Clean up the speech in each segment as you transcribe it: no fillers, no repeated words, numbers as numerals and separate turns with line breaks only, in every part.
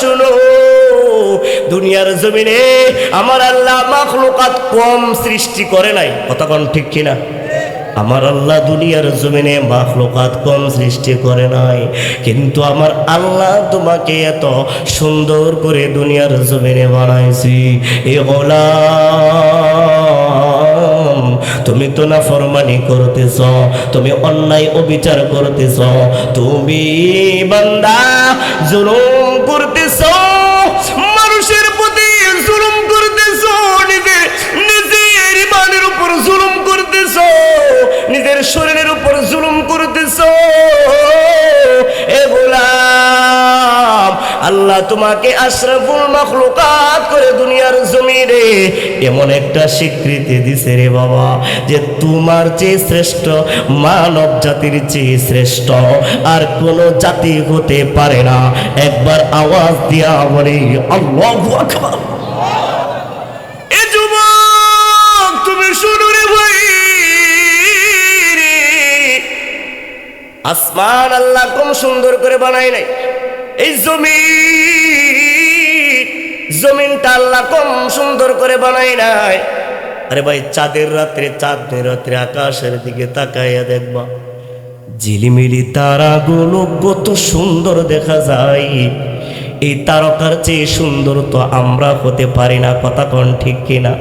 শুনো, দুনিয়ার জমিনে আমার আল্লাহ মাখলুকাত কম সৃষ্টি করে নাই। কথা কোন ঠিক কিনা? আমার আল্লাহ দুনিয়ার জমিনে মাখলুকাত কম সৃষ্টি করে নাই, কিন্তু আমার আল্লাহ তোমাকে এত সুন্দর করে দুনিয়ার জমিনে বানাইছি। এ গোলাম, তুমি তো না ফরমানি করতেছ, তুমি অন্যায় অবিচার করতেছ, তুমি বান্দা জুলুম করতেছ, মানুষের প্রতি জুলুম করতেছ, নিজের ইমানের উপর জুলুম করতেছ, নিজের শরীরের উপর জুলুম করতেছ। এ গোলাম, আল্লাহ তোমাকে আশরাফুল মাখলুকাত করে দুনিয়ার জমিনে এমন একটা স্বীকৃতি দিছে রে বাবা, যে তোমার চেয়ে শ্রেষ্ঠ, মানব জাতির চেয়ে শ্রেষ্ঠ আর কোন জাতি হতে পারে না। একবার আওয়াজ দিয়া বলি আল্লাহু আকবার। এ যুবক, তুমি শুনো রে ভাই, আসমান আল্লাহ কম সুন্দর করে বানায় নাই, এই জমিনটা আল্লাহ কম সুন্দর করে বানায় নাই। আরে ভাই, চাঁদের রাত্রে আকাশের দিকে তাকাইয়া দেখবা, ঝিলিমিলি তারাগুলো কত সুন্দর দেখা যায়। এই তারকার চেয়ে সুন্দর তো আমরা হতে পারি না। কথা কোন ঠিক কিনা?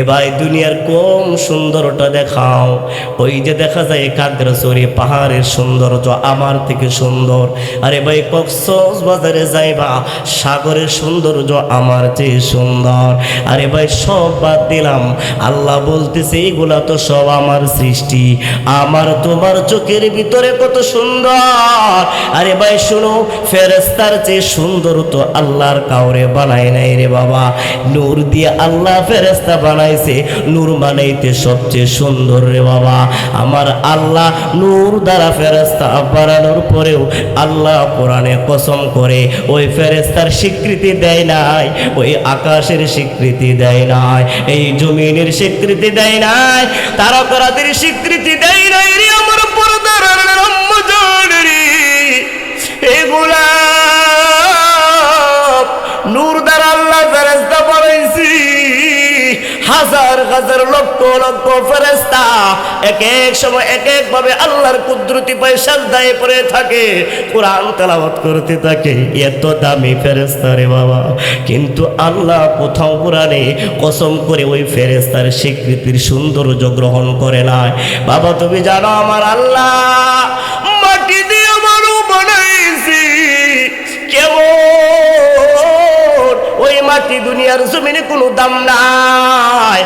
এ ভাই, দুনিয়ার কম সুন্দরটা দেখাও। ওই যে দেখা যায় খাগড়াছড়ি পাহাড়ের সৌন্দর্য আমার থেকে সুন্দর। আরে ভাই, কক্সবাজারে যাইবা, সাগরের সৌন্দর্য আমার চেয়ে সুন্দর। আরে ভাই, সব বাদ দিলাম, আল্লাহ বলতেছে এগুলা তো সব আমার সৃষ্টি, আমার তোমার চোখের ভিতরে কত সুন্দর। আরে ভাই শুনো, ফেরেশতার চেয়ে সুন্দর তো আল্লাহর কাউরে বানায় নাই রে বাবা। নূর দিয়ে আল্লাহ ফেরেশতা বানাইছে, নূর বানাইতে সবচেয়ে সুন্দর রে বাবা। আমার আল্লাহ নূর দ্বারা ফেরেশতা বানানোর পরেও আল্লাহ কোরআনে কসম করে ওই ফেরেশতার স্বীকৃতি দেয় নাই, ওই আকাশের স্বীকৃতি দেয় নাই, এই জমিনের স্বীকৃতি দেয় নাই, তারকাদের স্বীকৃতি দেয় নাই রে আমার পরদার রহমজান রে। এগুলা নূর দ্বারা আল্লাহ ফেরেশতা বানাইছি, হাজার হাজার লক্ষ লক্ষ ফেরেশতা এক এক সময় এক এক ভাবে আল্লাহর কুদরতি পায়ে সাজদায় পড়ে থাকে, কোরআন তেলাওয়াত করতে থাকে। এত দামি ফেরেশতা রে বাবা, কিন্তু আল্লাহ কোথাও কোরআনে কসম করে ওই ফেরেশতার স্বীকৃতির সৌন্দর্য গ্রহণ করে নাই। বাবা, তুমি জানো আমার আল্লাহ মাটি দিয়ে মানুষ বানাইছি, কেমন ওই মাটি দুনিয়ার জমিনে কোনো দাম নাই।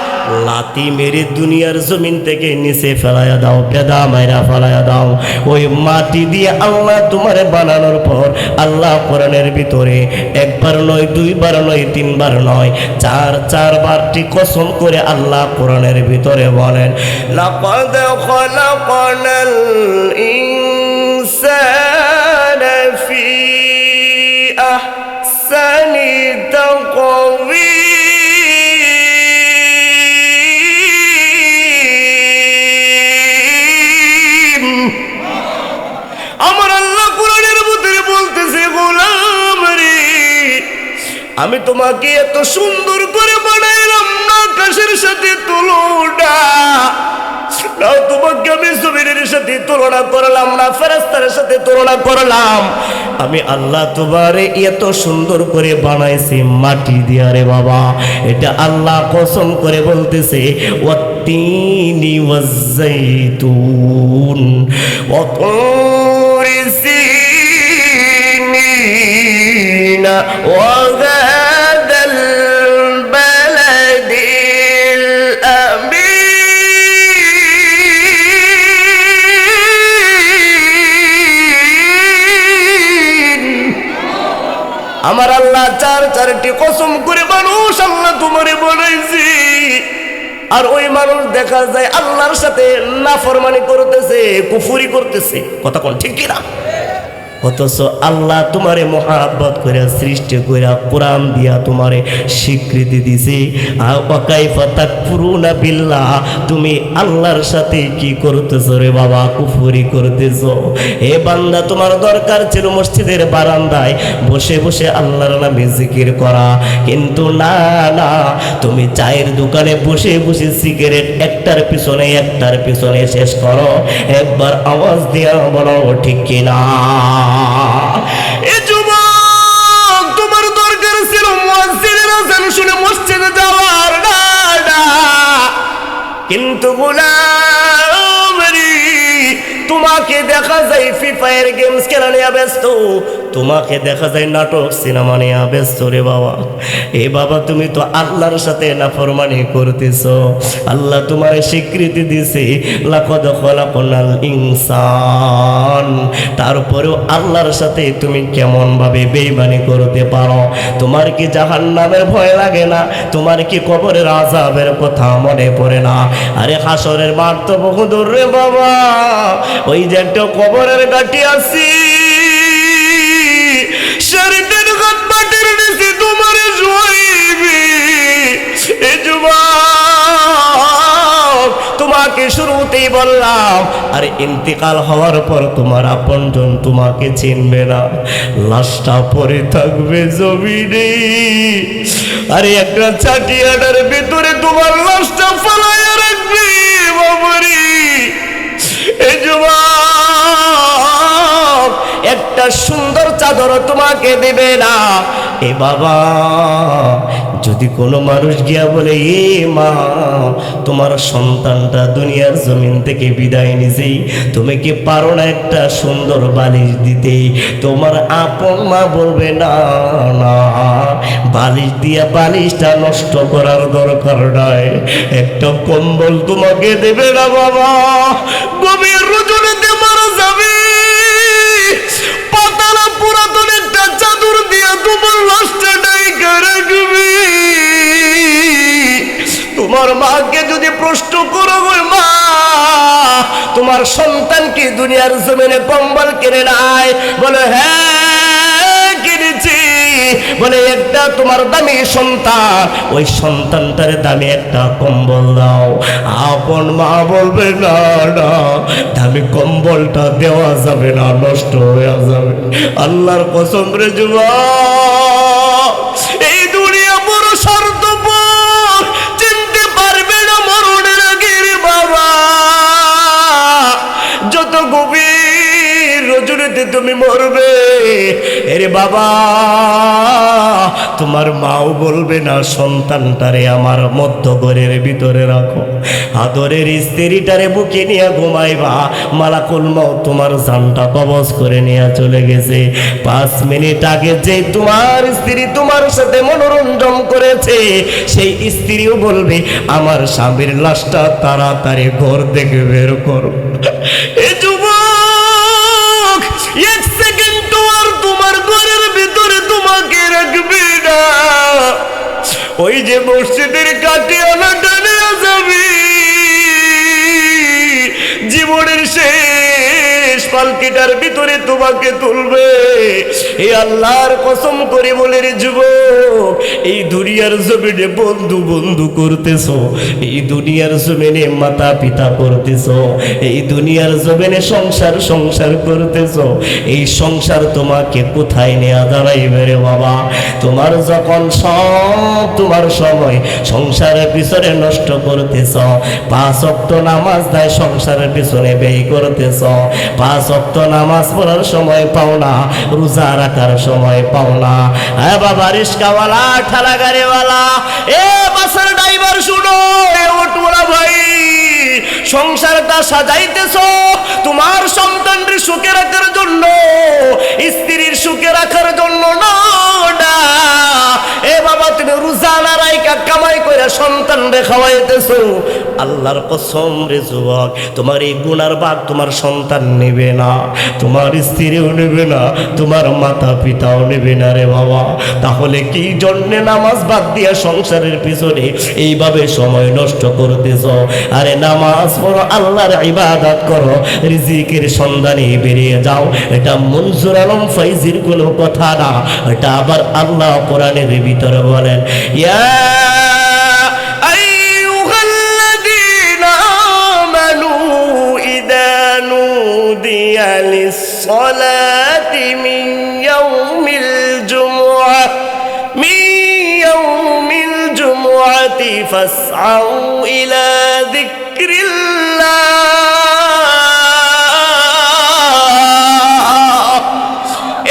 লাতি মেরে দুনিয়ার জমিন থেকে নিচে ফেলাইয়া দাও, পেদা মাইরা ফেলাইয়া দাও। ওই মাটি দিয়ে আল্লাহ তোমারে বানানোর পর আল্লাহ কোরআনের ভিতরে একবার নয়, দুইবার নয়, তিনবার নয়, চারবারটি কসম করে আল্লাহ কোরআনের ভিতরে বলেন, লাকাদ খালাকানাল ইনসানা ফি আহসানি তাকওয়ীম। আমার আল্লাহ কোরআনের ভিতরে বলতেছে, গোলাম রে, আমি তোমাকে এত সুন্দর করে বানাইলাম না আকাশের সাথে তুলনা, না তোমাকে আমি জমিনের সাথে তুলনা করলাম, না ফেরেশতার সাথে তুলনা করলাম। আমি আল্লাহ তোমারে এত সুন্দর করে বানাইছি মাটি দিয়া রে বাবা। এটা আল্লাহ কসম করে বলতেছে, ওয়াত্তিনি ওয়াজ্জাইতুন ওয়া তুরি সিনিনা ওয়া হাদাল বালাদিল আমিন। আমার আল্লাহ চারটি কসম করে মানুষ আল্লাহ তোমারে বানাইছি, আর ওই মানুষ দেখা যায় আল্লাহর সাথে নাফরমানি করতেছে, কুফরি করতেছে। কথা কোন ঠিক কিনা? অথচ আল্লাহ তোমারে মহাব্বত করে সৃষ্টি করে কোরআন দিয়া তোমারে স্বীকৃতি দিছে। ওয়াকাইফা তাকফুরুনা বিল্লাহ, তুমি আল্লাহর সাথে কি করতেছো রে বাবা? কুফরি করতেছো। এ বান্দা, তোমার দরকার ছিল মসজিদের বারান্দায় বসে বসে আল্লাহর নামে জিকির করা, কিন্তু না না, তুমি চায়ের দোকানে বসে বসে সিগারেট একটার পিছনে শেষ করো। একবার আওয়াজ দিয়া বলো ঠিক কিনা? এ যুবক, তোমার দরকার ছিল মুয়াজ্জিনের আযান শুনে মসজিদে যাওয়ার, না না, কিন্তু গোলাম রে, তোমাকে দেখা যায় ফ্রি ফায়ার গেমস খেলা নিয়ে ব্যস্ত, তোমাকে দেখা যায় নাটক সিনেমা নিয়ে ব্যস্ত রে বাবা। এ বাবা, তুমি তো আল্লাহর সাথে নাফরমানি করতেছো। আল্লাহ তোমারে স্বীকৃতি দিছে, লাকাদ খালাকনাল ইনসান, তারপরেও আল্লাহর সাথে তুমি কেমন ভাবে বেঈমানি করতে পারো? তোমার কি জাহান্নামের ভয় লাগে না? তোমার কি কবরের আযাবের কথা মনে পড়ে না? আরে হাসরের মাঠ তো বহু দূর রে বাবা, ওই যে একটা কবরের গাটি আছে, শরীরের গাত মাটির নিচে তোমারে শুয়াইবে। এ যুবক, তোমাকে শুরুতেই বললাম, আর ইন্তিকাল হওয়ার পর তোমার আপনজন তোমাকে চিনবে না, লাশটা পড়ে থাকবে জমিনে। আরে একটা চাটিয়াটার ভিতরে তোমার লাশটা ফালাইয়া রাখবে বাবারে। এ যুবক, একটা সুন্দর চাদর তোমাকে দেবে না। এ বাবা, যদি কোনো মানুষ গিয়া বলে, এ মা, তোমার সন্তানটা দুনিয়ার জমিন থেকে বিদায় নিছেই, তুমি কি পারো না একটা সুন্দর বালিশ দিতে? তোমার আপন মা বলবে, না না, বালিশ দিয়া বালিশটা নষ্ট করার দরকার নাই, একটা কম্বল তোমাকে দেবে না বাবা। গভীর রজনীতে মারা যাবে, পাতালা পুরাতন একটা চাদর দিয়া তোমার লাশটা ঢাইকা রাখবে। তোমার মাকে যদি প্রশ্ন করো, মা, তোমার সন্তান কি দুনিয়ার জমিনে কম্বল কিনে নাই? বলে, হ্যাঁ কিনেছি। বলে, একটা তোমার দামি সন্তান, ওই সন্তানটার দামি একটা কম্বল দাও। আপন মা বলবে, না না, দামি কম্বলটা দেওয়া যাবে না, নষ্ট হয়ে যাবে। আল্লাহর কসম রে যুবক, এই দুনিয়া বড় স্বার্থপর, চিনতে পারবে না মরণের আগে রে বাবা। যত গভীর রজনীতে তুমি মরবে, এরে বাবা, তোমার মাও বলবে না সন্তানটারে আমার মধ্য ঘরের ভিতরে রাখো, আদরের স্ত্রীটারে বুকে নিয়ে ঘুমাইবা। মালাকুল মউত তোমার জানটা কবজ করে নিয়ে চলে গেছে। 5 মিনিট আগে যে তোমার স্ত্রী তোমার সাথে মনোরঞ্জন করেছে, সেই স্ত্রীও বলবে, আমার স্বামীর লাশটা তাড়াতাড়ি ঘর থেকে বের করো। এ যুবক, 1 সেকেন্ড তো আর তোমার ঘরের ভিতরে তোমাকে রাখবে না। ওই যে মসজিদের কাটিয়ালাটা নিয়ে যাবে, জীবনের শেষ পালকিটার ভিতরে তোমাকে তুলবে। এই আল্লাহর কসম করে বলে রে যুবক, এই দুনিয়ার জমিনে বন্ধু বন্ধু করতেছো, এই দুনিয়ার জমিনে মাতা পিতা করতেছো, এই দুনিয়ার জমিনে সংসার সংসার করতেছো। এই সংসার তোমাকে কোথায় নেওয়া দাঁড়াইবে রে বাবা? তোমার যখন সব তোমার সময় সংসারের পিছনে নষ্ট করতেছ, 5 ওয়াক্ত নামাজ দেয় সংসারের পিছনে ব্যয় করতেছ, 5 ওয়াক্ত নামাজ পড়ার সময় পাও না, রোজা রাখার সময় পাও না। হ্যাঁ বাবা, রিস্কাওয়ালা, ঠেলা গাড়িওয়ালা, এ বাসের ড্রাইভার, শুনো, এ অটোওয়ালা ভাই, সংসারটা সাজাইতেছ তোমার সন্তানের সুখে রাখার জন্য, স্ত্রীর সুখে রাখার জন্য না। এ বাবা, তুমি রোজা না রাইকা কামাই কইরা সন্তান রে খাওয়াইতেছো, আল্লাহর কসম রে যুবক, তোমার এই গুনার ভাগ তোমার সন্তান নেবে না, তোমার স্ত্রীও নেবে না, তোমার মাতা পিতাও নেবে না রে বাবা। তাহলে কি জন্যে নামাজ বাদ দিয়া সংসারের পিছনে এইভাবে সময় নষ্ট করতেছ? আরে নামাজ পড়ো, আল্লাহর ইবাদত করো, রিজিকের সন্ধানে বেরিয়ে যাও। এটা মনসুর আলম ফাইজির কোনো কথা না, এটা আবার আল্লাহ কোরআনের ভিতরে বলেন, ইয়া আইয়ুহাল্লাযীনা আমানু ইযা নুদিয়া লিস-সালাতি মিন ইয়াউমিল জুমআতি ফাসআউ ইলা যিকরিল্লাহ।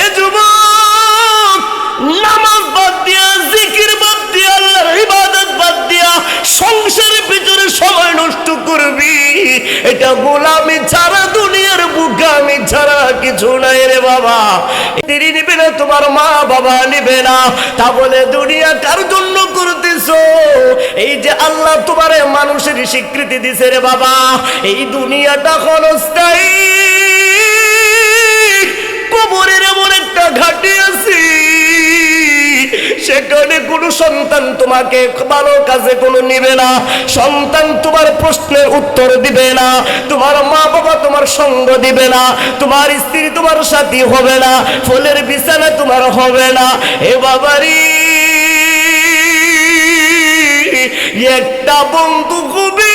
এ যুবক, নামাজ বাদ দিয়া, জিকির বাদ দিয়া, আল্লাহর ইবাদত বাদ দিয়া সংসারের ভিতরে সময় নষ্ট করবি, এটা গোলামি ছাড়া, দুনিয়ার বুকামি ছাড়া কিছু নাই রে বাবা। তিনি নিবে না, তোমার মা বাবা নিবে না, তাহলে দুনিয়া কার জন্য করতেছো? এই যে আল্লাহ তোমারে মানুষের স্বীকৃতি দিছে রে বাবা, এই দুনিয়াটা ক্ষণস্থায়ী, কবরের এমন একটা ঘাটি আছে, সেখানে কোনো সন্তান তোমাকে ভালো কাজে কোনো নিবে না, সন্তান তোমার প্রশ্নের উত্তর দিবে না, তোমার মা বাবা তোমার সঙ্গ দিবে না, তোমার স্ত্রী তোমার সাথী হবে না, ফুলের বিছানা তোমার হবে না। এ বাবারি, একটা বন্ধু হবে,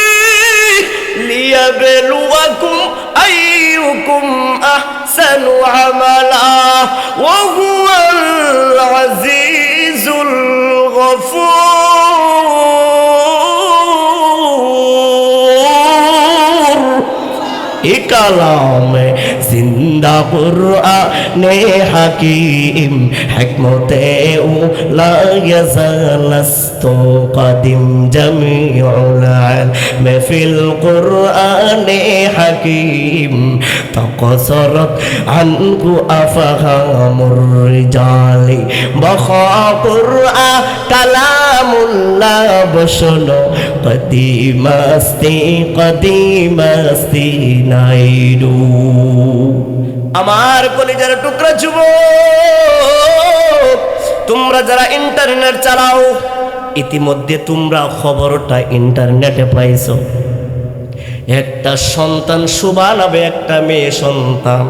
লিয়াবলুয়াকুম আইয়ুকুম আহসানু আমালা ওয়া হুয়াল আজিজুল গফুর। এ কালামে জিন্দা কুরআনে হাকিম, হিকমতে লা ইয়াজালাস্তু কাদিম, জামিউল ইলম ফিল কুরআনে হাকিম, তাকাসারাত আনহু আফহামুর রিজালি, বাখা কুরআন কালামুল্লাহ বসনো, কদিমাস্তি নাইডু। আমার কলিজার টুকরা যুবক, তোমরা যারা ইন্টারনেট চালাও, ইতিমধ্যে তোমরা খবরটা ইন্টারনেটে পাইছো, একটা সন্তান শুভা নামে একটা মেয়ে সন্তান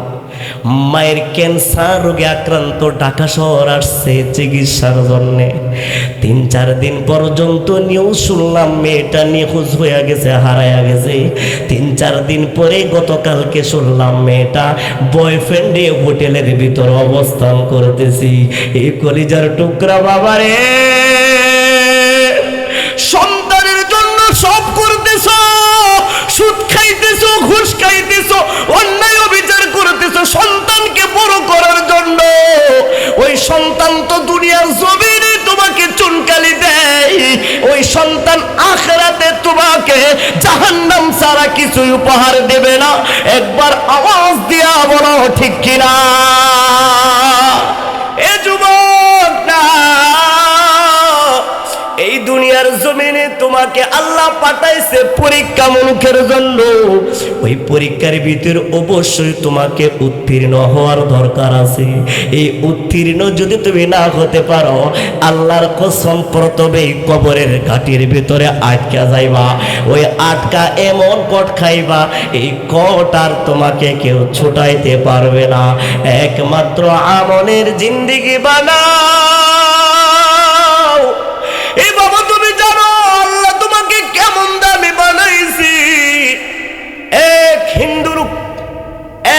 মায়ের ক্যান্সার রোগে আক্রান্ত, ঢাকা শহর আসছে চিকিৎসার জন্যে। ৩-৪ দিন পর্যন্ত নিউজ শুনলাম মেয়েটা নিখোঁজ হয়ে গেছে, হারায়া গেছে। ৩-৪ দিন পরে গতকালকে শুনলাম মেয়েটা বয়ফ্রেন্ডে হোটেলের ভিতর অবস্থান করতেছি। এই কলিজার টুকরা বাবারে, সন্তানের জন্য সব করতেছ, সুদ খাইতেছ, ঘুষ খাইতেছ, অন্যায় অবিচার করতেছ সন্তানকে বড় করার জন্য। ওই সন্তান তো দুনিয়ার জমিনে তোমাকে চুনকালি দেয়, ওই সন্তান আখিরাতে তোমাকে জাহান্নাম ছাড়া কিছুই উপহার দেবে না। একবার আওয়াজ দিয়া বলো ঠিক কিনা? এ যুবক না, এই দুনিয়ার জমিনে তোমাকে আল্লাহ পাঠাইছে পরীক্ষামূলকের জন্য। ওই পরীক্ষার ভিতর অবশ্যই তোমাকে উত্তীর্ণ হওয়ার দরকার আছে। এই উত্তীর্ণ যদি তুমি না হতে পারো, আল্লাহর কসম প্রথমে কবরের ঘাটির ভিতরে আটকা যাইবা। ওই আটকা এমন কট খাইবা, এই কট আর তোমাকে কেউ ছুটাইতে পারবে না। একমাত্র আমলের জিন্দেগি বানাও। এই বাবা, তুমি জানো আল্লাহ তোমাকে কেমন দামি বানাইছি? এক হিন্দুর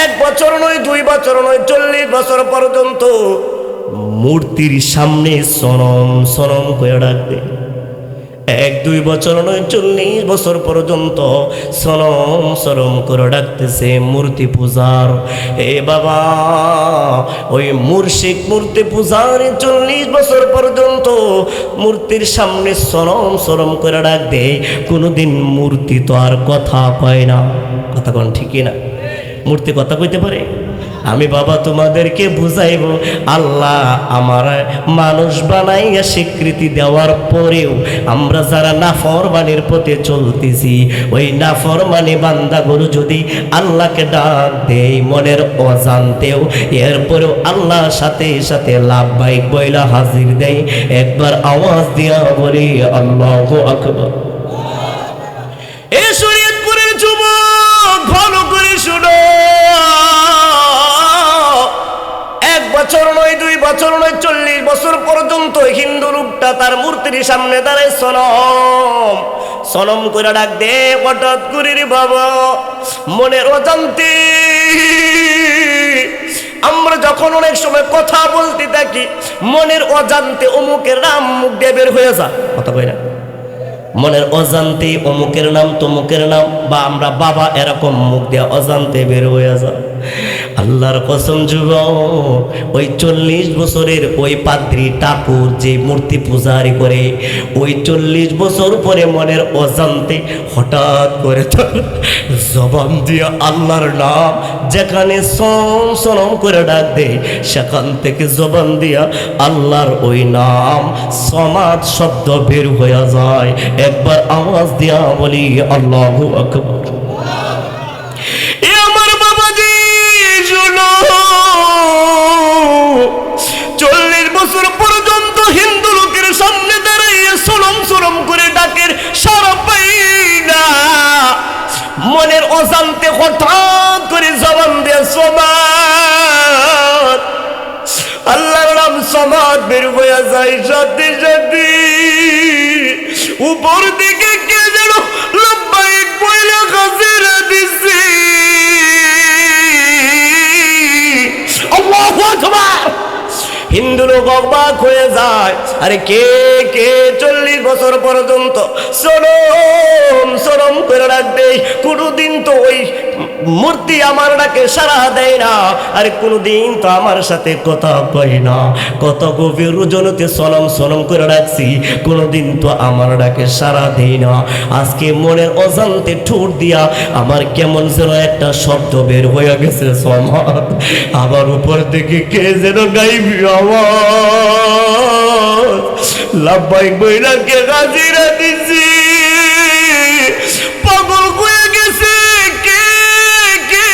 1 বছর নয়, 2 বছর নয়, 40 বছর পর্যন্ত মূর্তির সামনে সনম সনম করে ডাকবে। 1-2 বছর নয়, 40 বছর পর্যন্ত সনম সনম করে ডাকতেছে মূর্তি পূজার। এ বাবা, ওই মুর্শিদ মূর্তি পূজার 40 বছর পর্যন্ত মূর্তির সামনে সনম সনম করে ডাক দেয়। কোনোদিন মূর্তি তো আর কথা কয় না। কথা কোন ঠিকই না? মূর্তি কথা কইতে পারে? আমি বাবা তোমাদেরকে বুঝাইব, আল্লাহ আমার মানুষ বানাইয়া স্বীকৃতি দেওয়ার পরেও আমরা যারা নাফরমানির পথে চলতেছি, ওই নাফরমানি বান্দাগুলো যদি আল্লাহকে ডাক দেয় মনের অজান্তেও, এরপরেও আল্লাহর সাথে সাথে লাভবাহিক বইলা হাজির দেয়। একবার আওয়াজ দিয়া বলি আল্লাহু আকবার। এ শরীয়তপুরের যুবক ভালো করে শুনো, 1 বছর নয়, 2 বছর নয়, 40 বছর পর্যন্ত হিন্দু লোকটা তার মূর্তির সামনে দাঁড়ায় সনম সনম করে ডাক দে। হঠাৎ করে রে বাবা মনের অজান্তে আমরা যখন অনেক সময় কথা বলতে থাকি, মনের অজান্তে অমুকের নাম মুখ দিয়ে বের হয়ে যায়, কথা বই না, মনের অজান্তে অমুকের নাম তমুকের নাম, বা আমরা বাবা এরকম মুখ দিয়ে অজান্তে বের হয়ে যায়। আল্লাহর কসম যুবক, ওই 40 বছরের ওই পাদ্রী ঠাকুর যে মূর্তি পূজারি করে, ওই 40 বছর পরে মনের অজান্তে হঠাৎ করে তার জবান দিয়ে আল্লাহর নাম যেখানে সম সনম করে ডাক দেয়, সেখান থেকে জবান দিয়া আল্লাহর ওই নাম সমাদ শব্দ বের হয়ে যায়। একবার আওয়াজ দিয়া বলি আল্লাহু আকবার। আমার বাবাজি শুনো, 40 বছর পর্যন্ত হিন্দু লোকের সামনে দাঁড়াইয়া সনম সনম করে ডাকের সারা পাই না, মনের অজান্তে হঠাৎ করে জবান দিয়ে সমাদ আল্লাহর নাম সমাদ বের হয়ে যায়। সাথে সাথে উপর দিকে কে যেন লাব্বাইক বইলা হাজিরা দিছে। আল্লাহু আকবার। হিন্দু লোক অবাক হয়ে যায়, আরে কে কে 40 বছর পর্যন্ত সনম সনম করে রাখবে, কোনোদিন তো ওই মূর্তি আমার ডাকে সাড়া দেয় না, আরে কোনোদিন তো আমার সাথে কথা কয় না, কত গভীর রজনীতে সনম সনম করে রাখছি, কোনোদিন তো আমার ডাকে সাড়া দেয় না। আজকে মনের অজান্তে ঠোঁট দিয়া আমার কেমন যেন একটা শব্দ বের হয়ে গেছে সমাদ, আবার উপর থেকে কে যেন গাইবি আওয়াজ লাব্বাইক বইলা কে হাজিরা দিছি। পাগল হয়ে গেছে কে কে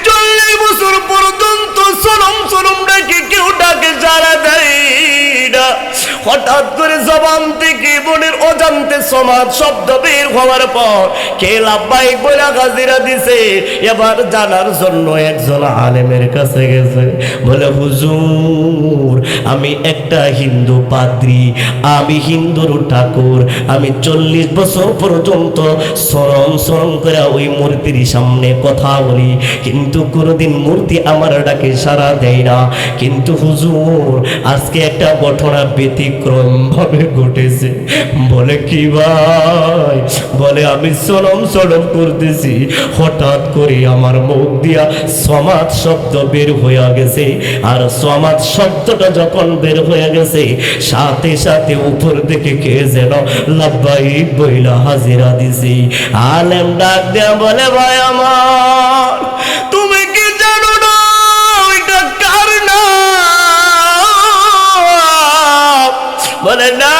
40 বছর পর্যন্ত সনম সনম ডাকে কেউ ডাকে সাড়া দেয় না, হঠাৎ করে জবান থেকে মনের অজান্তে সমাজ শব্দ বের হওয়ার পর কে লাব্বাইক বইলা হাজিরা দিছে। এবার জানার জন্য একজন আলেমের কাছে গেছে, বলে হুজুর আমি একটা হিন্দু পাদ্রী, আমি হিন্দুর ঠাকুর, আমি 40 বছর পর্যন্ত সরম সরম করে ওই মূর্তির সামনে কথা বলি, কিন্তু কোনোদিন মূর্তি আমার ডাকে সাড়া দেয় না। কিন্তু হুজুর আজকে একটা ঘটনা ব্যতিক্রম ভাবে ঘটেছে। বলে কি ভাই? বলে আমি সরম সরম করতেছি, হঠাৎ করে আমার মুখ দিয়া সমাজ শব্দ বের হয়ে গেছে, আর সমাজ শব্দটা যখন বের হয়ে গেছে সাথে সাথে উপর থেকে কে যেন লাব্বাইক বইলা হাজিরা দিছি। আলেম ডাক দেয়া বলে ভাই আমার, তুমি কি জানো না ওইটা কার নাম? বলে না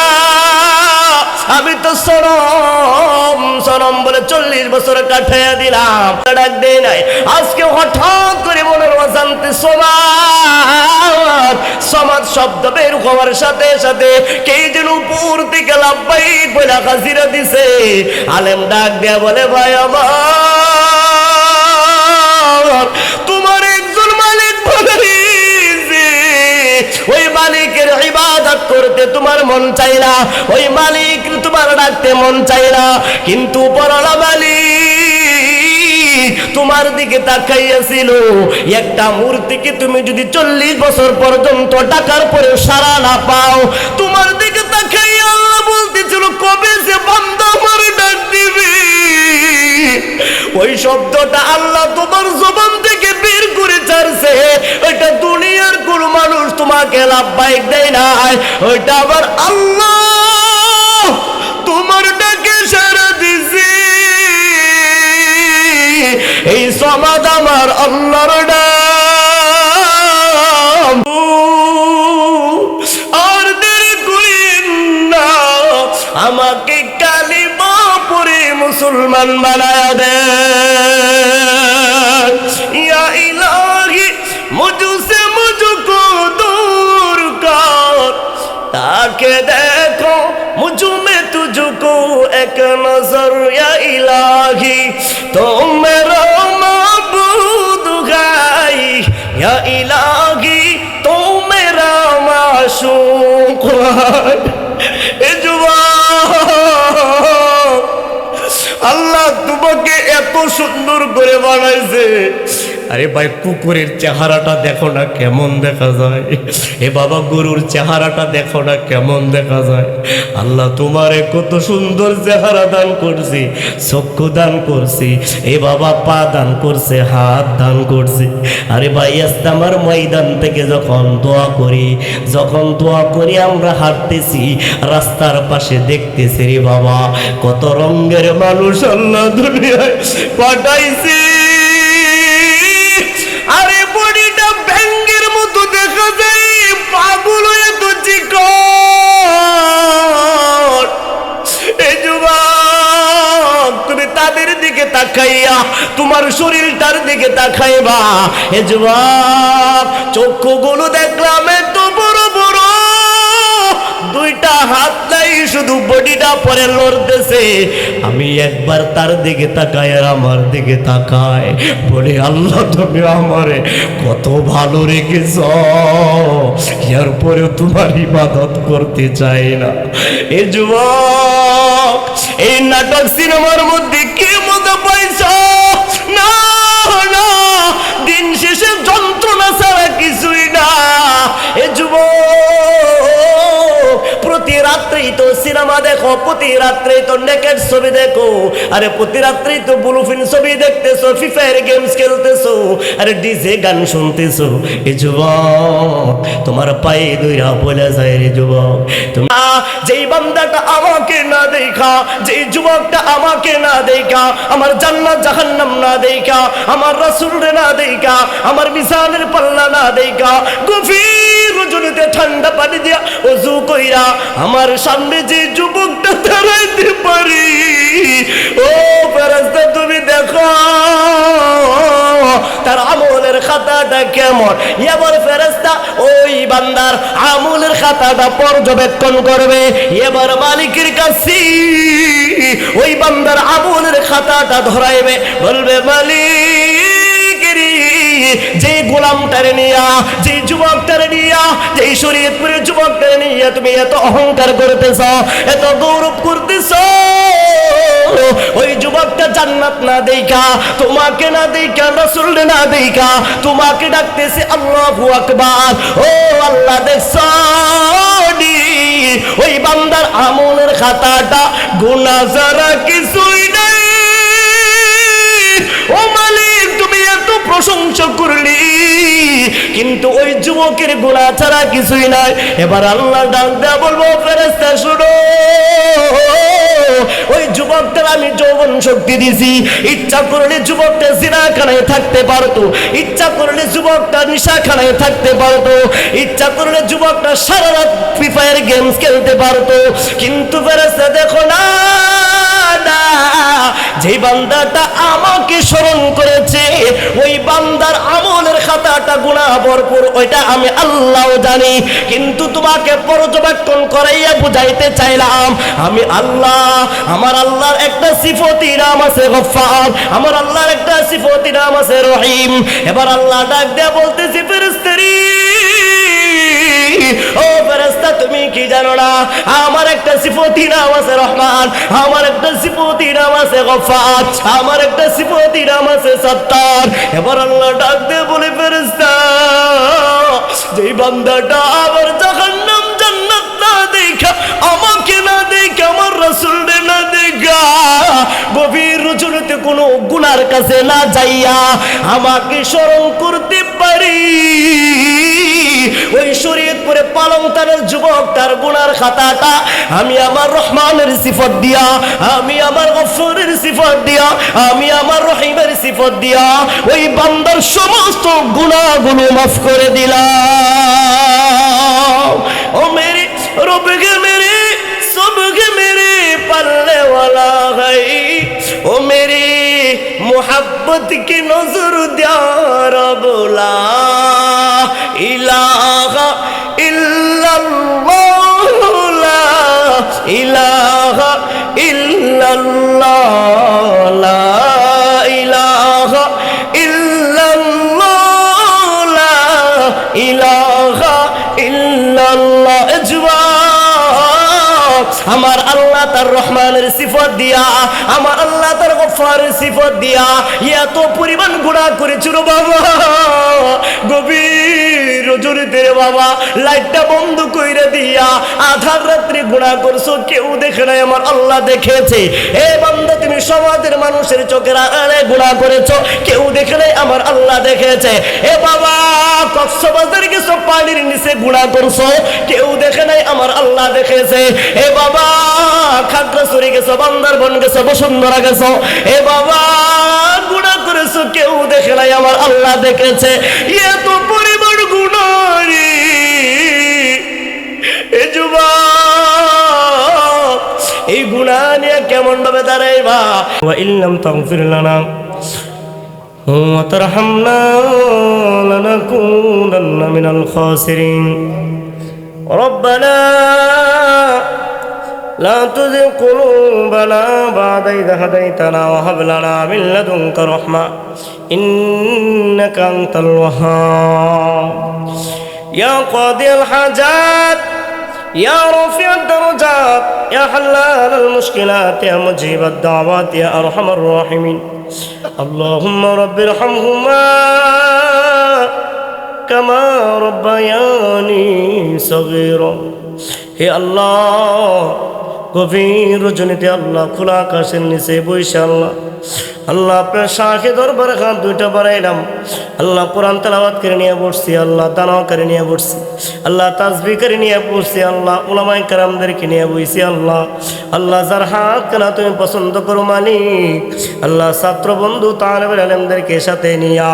আমি তো সরম সরম বলে 40 বছর কাটাইয়া দিলাম, ডাক দেয় নাই। আজকে হঠাৎ করে মনের অজান্তে সমাজ সমাজ শব্দ বের হওয়ার সাথে সাথে কে যেন উপর থেকে লাব্বাইক বলে হাজিরা দিছে। আলেম ডাক দেয়া বলে ভাই আমার, তোমার একজন মালিক বলেছে, ওই মালিকের ইবাদত করতে তোমার মন চাই না, ওই মালিক তোমার ডাকতে মন চাই না, কিন্তু পরলা মালিক তোমার দিকে তাকাইয়াছিল। একটা মূর্তিকে তুমি যদি 40 বছর পর্যন্ত ডাকার পরে সাড়া না পাও, তোমার দিকে তাকাইয়া আল্লাহ বলতেছিল কবে সে বান্দা আমার ডাক দিবে। ওই শব্দটা আল্লাহ তোমার জবান থেকে বের করে ছাড়ছে, ওইটা দুনিয়ার কোন মানুষ তোমাকে লাভবাহিক দেয় নাই, ওইটা আবার আল্লাহ তোমার ডাকে সাড়া দিছে। এই সমাজ আমার আল্লাহর ডাক। মুসলমান বানায়া দে ইয়া ইলাহি মুঝসে মুঝকো दूर कर ताके देखो मुझ में तुझको एक नजर या इलाही तो मेरा माबूद है या इलाही तो मेरा माशूक है আল্লাহ তোমাকে এত সুন্দর করে বানাইছে। আরে ভাই কুকুরের চেহারাটা দেখো না কেমন দেখা যায়, এ বাবা গরুর চেহারাটা দেখো না কেমন দেখা যায়। আল্লাহ তোমারে কত সুন্দর চেহারা দান করছি, চক্ষু দান করছি, এ বাবা পা দান করছে, হাত দান করছে। আরে ভাই ইস্তেমার ময়দান থেকে যখন দোয়া করি আমরা হাঁটতেছি, রাস্তার পাশে দেখতেছি রে বাবা কত রঙের মানুষ আল্লাহ দুনিয়ায় পাঠাইছে। আরে বডিটা ব্যাঙ্গের মতো দেখা যায়, পাগল হয়ে তো চিকন। এই যুবক তুমি তাদের দিকে তাকাইয়া তোমার শরীরটার দিকে তাকাইবা। এ যুবক চক্ষুগুলো দেখলাম এত বড় বড়, দুইটা হাত নাই, শুধু বডিটা পরে লড়তেছে। আমি একবার তার দিকে তাকাই আর আমার দিকে তাকাই, বলে আল্লাহ তুমি আমারে কত ভালো রেখেছ, এরপরেও তোমার ইবাদত করতে চাই না। এ যুবক এই নাটক সিনেমার মধ্যে কি মজা পাইছ? না না, দিন শেষে যন্ত্রণা ছাড়া কিছুই না। এ যুবক প্রতি রাত্রেই তো সিনেমা দেখো, প্রতি রাত্রেই তো নেকেড ছবি দেখো, আরে প্রতি রাত্রেই তো ব্লুফিন ছবি দেখতেছো, ফ্রি ফায়ার গেমস খেলতেছো, আরে ডিজে গান শুনতেছো। এ যুবক তোমার পায়ে দুইরা বলে যায় রে যুবক, তুমি যেই বান্দাটা আমাকে না দেখা, যেই যুবকটা আমাকে না দেখা, আমার জান্নাত জাহান্নাম না দেখা, আমার রাসূলরে না দেখা, আমার মিজানের পাল্লা না দেখা, গভীর রজনীতে ঠান্ডা পানি দিয়া ওযু কইরা আমার সামনে যে যুবকটা দাঁড়াইতে পারি, ও ফেরেশতা তুমি দেখো তার আমলের খাতাটা কেমন। এবার ফেরেশতা ওই বান্দার আমলের খাতাটা পর্যবেক্ষণ করবে। এবার মালিকের কাছে ওই বান্দার আমলের খাতাটা ধরাইবে, বলবে মালিক যে গোলামটারে নিয়া, যে যুবকটারে নিয়া, যে শরীয়তপুরের যুবকটারে নিয়া তুমি এত অহংকার করতেছ, এত গৌরব করতেছ, ওই যুবকটা জান্নাত না দেখা, তোমাকে না দেখা, রাসূল না দেখা তোমাকে ডাকতেছে আল্লাহু আকবার। ও আল্লাহ দেখছো ওই বান্দার আমলের খাতাটা গুনাহ ছাড়া কিছুই নাই। ও মালিক তুমি এত প্রশংসা করলি, কিন্তু ওই যুবকের গুনাহ ছাড়া কিছুই নাই। এবার আল্লাহ ডাক দেয়া বলবো ফেরেশতা শুনো, ওই যুবকটার আমি যৌবন শক্তি দিছি, ইচ্ছা করলে যুবকটা জিনাখানায় থাকতে পারতো, ইচ্ছা করলে যুবকটা নিশাখানায় থাকতে পারতো, ইচ্ছা করলে যুবকটা সারা রাত ফ্রি ফায়ার গেমস খেলতে পারতো, কিন্তু ফেরেশতা দেখো না, যে বান্দাটা আমাকে স্মরণ করেছে ওই বান্দার আমলের খাতাটা গুনাহ ভরপুর, ওইটা আমি আল্লাহ জানি, কিন্তু তোমাকে পর্যবেক্ষণ করাইয়া বুঝাইতে চাইলাম আমি আল্লাহ। আমার আল্লাহর একটা সিফতি নাম আছে গফফার, আমার আল্লাহর একটা সিফতি নাম আছে রহিম। এবার আল্লাহ ডাক দেয়া বলতেছি ফেরেশতারি, ও ফেরেশতা তুমি কি জানো না আমার একটা সিফতি নাম আছে রহমান, আমার একটা সিফতি নাম আছে গফফার, আমার একটা সিফতি নাম আছে সত্তার। এবার আল্লাহ ডাক দিয়ে বলে ফেরেশতা যেই বান্দাটা আবার জাহান্নাম জান্নাত না দেখা, আমাকে না দেখা, আমার রাসূলকে না দেখা, গভীর রজনীতে কোনো গুনার কাছে না যাইয়া আমাকে স্মরণ করতে পারি, ওই শরীয়তপুরে পালংতানের যুবক তার গুনার খাতাটা আমি আমার রহমানের সিফত দিয়া, আমি আমার গফফারের সিফত দিয়া, আমি আমার রহিমের সিফত দিয়া ওই বান্দার সমস্ত গুনাহগুলো মাফ করে দিলাম। ও মেরে রব কে মেরে সব কে মেরে পালনে वाला है मोहब्बत की नजर दिया रब ला इलाहा इल्लल्लाह ला इलाहा इल्लल्लाह ला इलाहा इल्लल्लाह ला इलाहा इल्लल्लाह আমার আল্লাহ তার রহমানের সিফত দিয়া আমার আল্লাহ তার গফফারের সিফত দিয়া এত পরিমাণ গুনাহ করেছিল বাবা গভীর রজনীতে রে বাবা লাইটটা বন্ধ কইরা দিয়া আধার রাত্রে গুনাহ করছো কেউ দেখে নাই আমার আল্লাহ দেখেছে এ বান্দা তুমি সমাজের মানুষের চোখের আড়ালে গুনাহ করেছো কেউ দেখে নাই আমার আল্লাহ দেখেছে এ বাবা কক্সবাজার গেছো পানির নিচে গুনাহ করছো কেউ দেখে নাই আমার আল্লাহ দেখেছে এ বাবা খাগড়াছড়ি গেছো বান্দরবন গেছো বসুন্ধরা গেছো এ বাবা গুনাহ করেছো কেউ দেখে নাই আমার আল্লাহ দেখেছে এত পরিমাণ গুনাহ রে এ যুবক এই গুনাহ নিয়ে কেমন ভাবে দাঁড়াইবা ওয়া ইল্লাম তাগফির লানা ওয়া তারহামনা লানাকুনান্না মিনাল খাসিরিন ربنا لا تزغ قلوبنا بعد إذ هديتنا وهب لنا من لدنك رحمة إنك أنت الوهاب يا قاضي الحاجات يا رافع الدرجات يا حلال المشكلات يا مجيب الدعوات يا أرحم الراحمين اللهم رب ارحمهما كما ربياني صغيرا হে আল্লাহ গভীর রজনীতে আল্লাহ খোলা আকাশের নিচে বসে আল্লাহ আল্লাহ আপনার শাহে দরবারে হাত দুইটা বাড়াইলাম আল্লাহ কোরআন তেলাওয়াত করে নিয়ে বসছি আল্লাহ দানাও করে নিয়ে বসছি আল্লাহ তাসবিহ করে নিয়ে বসছি আল্লাহ উলামায়ে কেরামদেরকে নিয়ে বসছি আল্লাহ আল্লাহ যার হাত কেনা তুমি পছন্দ করো মালিক আল্লাহ ছাত্র বন্ধু তালেবে আলেমদেরকে সাথে নিয়া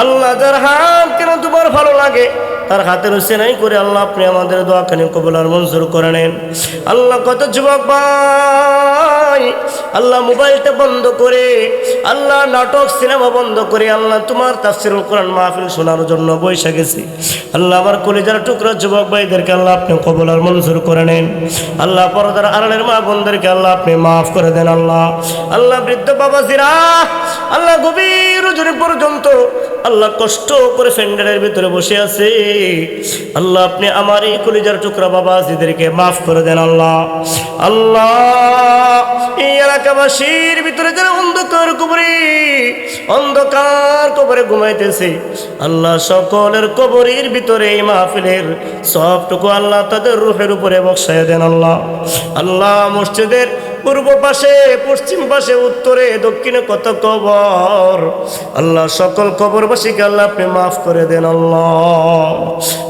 আল্লাহ যার হাত কেনা তোমার ভালো লাগে তার হাতের সেনাই করে আল্লাহ আপনি আমাদের দোয়াখানি কবুল আর মঞ্জুর করে নেন আল্লাহ কত যুবক ভাই আল্লাহ মোবাইলটা বন্ধ করে আল্লাহ নাটক সিনেমা বন্ধ করে আল্লাহ তোমার তাফসীরুল কোরআন মাহফিল শোনার জন্য বসে গেছি আল্লাহ আমার কলিজার টুকরা যুবক ভাইদেরকে আল্লাহ আপনি কবুল আর মঞ্জুর করে নেন আল্লাহ পর্দার আড়ালের মা বোনদেরকে আল্লাহ আপনি মাফ করে দেন আল্লাহ আল্লাহ বৃদ্ধ বাবাজিরা আল্লাহ গভীর রজনী পর্যন্ত আল্লাহ কষ্ট করে ফ্যান্ডেলের ভিতরে বসে আছে আল্লাহ আপনি আমার এই কলিজার টুকরা বাবাজিদেরকে মাফ করে দেন আল্লাহ আল্লাহ এই এলাকাবাসীর ভিতরে যারা অন্ধকার কবরে ঘুমাইতেছে আল্লাহ সকলের কবরের ভিতরে এই মাহফিলের সবটুকু আল্লাহ তাদের রূহের উপরে বসায় দেন আল্লাহ আল্লাহ মসজিদের পূর্ব পাশে পশ্চিম পাশে উত্তরে দক্ষিণে কত কবর আল্লাহ সকল কবরবাসীকে আল্লাহ আপনি মাফ করে দেন আল্লাহ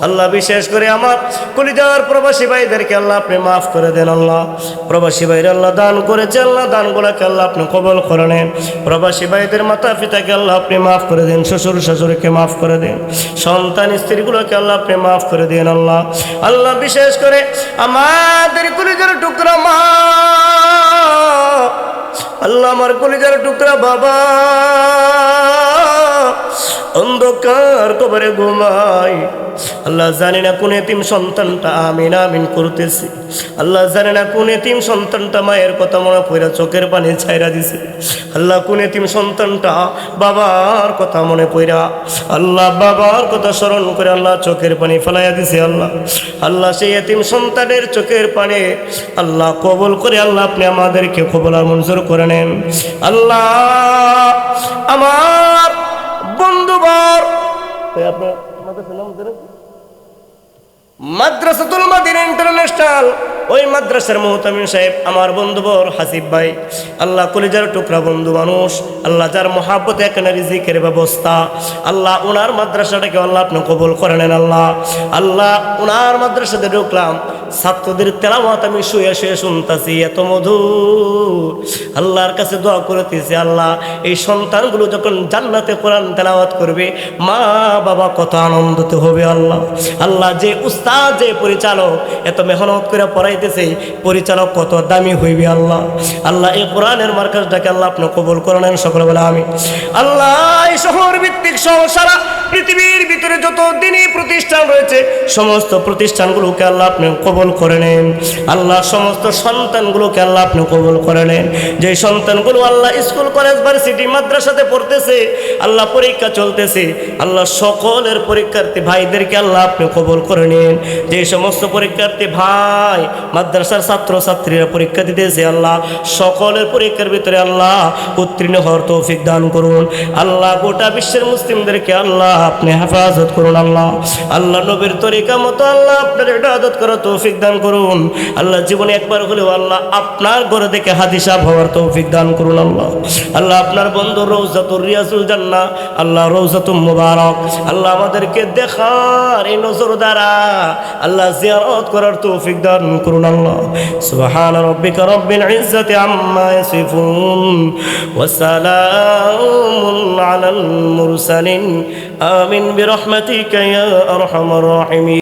আল্লাহ বিশেষ করে আমার কলিজার প্রবাসী ভাইদেরকে আল্লাহ আপনি মাফ করে দেন আল্লাহ প্রবাসী ভাইরা আল্লাহ দান করেছে আল্লাহ দানগুলোকে আল্লাহ আপনি কবল করে নেন প্রবাসী ভাইদের মাতা পিতাকে আল্লাহ আপনি মাফ করে দেন শ্বশুর শাশুড়িকে মাফ করে দেন সন্তান স্ত্রীগুলোকে আল্লাহ আপনি মাফ করে দেন আল্লাহ আল্লাহ বিশেষ করে আমাদের কলিজার টুকরা মা আল্লাহ আমার কলিজার টুকরা বাবা অন্ধকার কবরে ঘুমায় আল্লাহ জানি না কোন এতিম সন্তানটা আমিন আমিন করতেছে আল্লাহ জানি না কোন এতিম সন্তানটা মায়ের কথা মনে পড়ে চোখের পানি ছাইরা দিছে আল্লাহ কোন এতিম সন্তানটা বাবার কথা মনে পড়া আল্লাহ বাবার কথা স্মরণ করে আল্লাহ চোখের পানি ফেলাইয়া দিছে আল্লাহ আল্লাহ সেই এতিম সন্তানের চোখের পানি আল্লাহ কবুল করে আল্লাহ আপনি আমাদেরকে কবুল আর মঞ্জুর করে নেন আল্লাহ আমার বন্ধুবর আপনার মাদ্রাসাতুল মাদিনা ইন্টারন্যাশনাল ওই মাদ্রাসার মুহতামিম সাহেব আমার বন্ধুবর হাসিব ভাই আল্লাহ কলিজার টুকরা বন্ধু মানুষ আল্লাহ যার মহাব্বতে এখানে রিজিকের ব্যবস্থা আল্লাহ ওনার মাদ্রাসাটাকে আল্লাহ আপনি কবুল করে নেন আল্লাহ আল্লাহ ওনার মাদ্রাসাতে ঢুকলাম ছাত্রদের তেলাওয়াত আমি শুয়ে শুয়ে শুনতাছি এত মধুর আল্লাহর কাছে দোয়া করতেছি, আল্লাহ এই সন্তানগুলো যখন জান্নাতে কোরআন তেলাওয়াত করবে, মা বাবা কত আনন্দতে হবে। আল্লাহ আল্লাহ যে উস্তাদ, যে পরিচালক এত মেহনত করে পড়াইতেছে, পরিচালক কত দামি হইবে। আল্লাহ আল্লাহ এই কোরআনের মার্কাজটাকে আল্লাহ আপনি কবুল করে নেন, সকলে বলে আমি। আল্লাহ এই শহর ভিত্তিক সহ সারা পৃথিবীর ভিতরে যত দিনই প্রতিষ্ঠান রয়েছে, সমস্ত প্রতিষ্ঠানগুলোকে আল্লাহ আপনি কবুল করে নেন। আল্লাহ সমস্ত সন্তানগুলোকে আল্লাহ আপনি কবুল করে নেন। যে সন্তানগুলো আল্লাহ স্কুল কলেজ ভার্সিটি মাদ্রাসাতে পড়তেছে, আল্লাহ পরীক্ষা চলতেছে, আল্লাহ সকলের পরীক্ষার্থী ভাইদেরকে আল্লাহ আপনি কবুল করে নেন। যে সমস্ত পরীক্ষার্থী ভাই মাদ্রাসার ছাত্র ছাত্রীরা পরীক্ষা দিতেছে, আল্লাহ সকলের পরীক্ষার ভিতরে আল্লাহ উত্তীর্ণ হওয়ার তৌফিক দান করুন। আল্লাহ গোটা বিশ্বের মুসলিমদেরকে আল্লাহ আপনি হেফাজত করুন। আল্লাহ আল্লাহ নবীর তরিকা মতো আল্লাহ আপনার ইবাদত করার তৌফিক দান করুন। আল্লাহ জীবনে একবার হলেও আল্লাহ আপনার ঘরে থেকে হাদিস হওয়ার তৌফিক দান করুন। আল্লাহ আল্লাহ আপনার বন্ধু রওজাতুর রিয়াজুল জান্নাহ, আল্লাহ রওজাতুল মুবারক, আল্লাহ আমাদেরকে দেখার এই নজর দ্বারা আল্লাহ জিয়ারত করার তৌফিক দান করুন। আল্লাহ সুবহান রাব্বিকা রাব্বিল ইজ্জাতি আম্মা ইয়াসিফুন ওয়া সালামুন আলাল মুরসালিন আমিন বিরহমাতিকা ইয়া আরহামার রাহিমিন।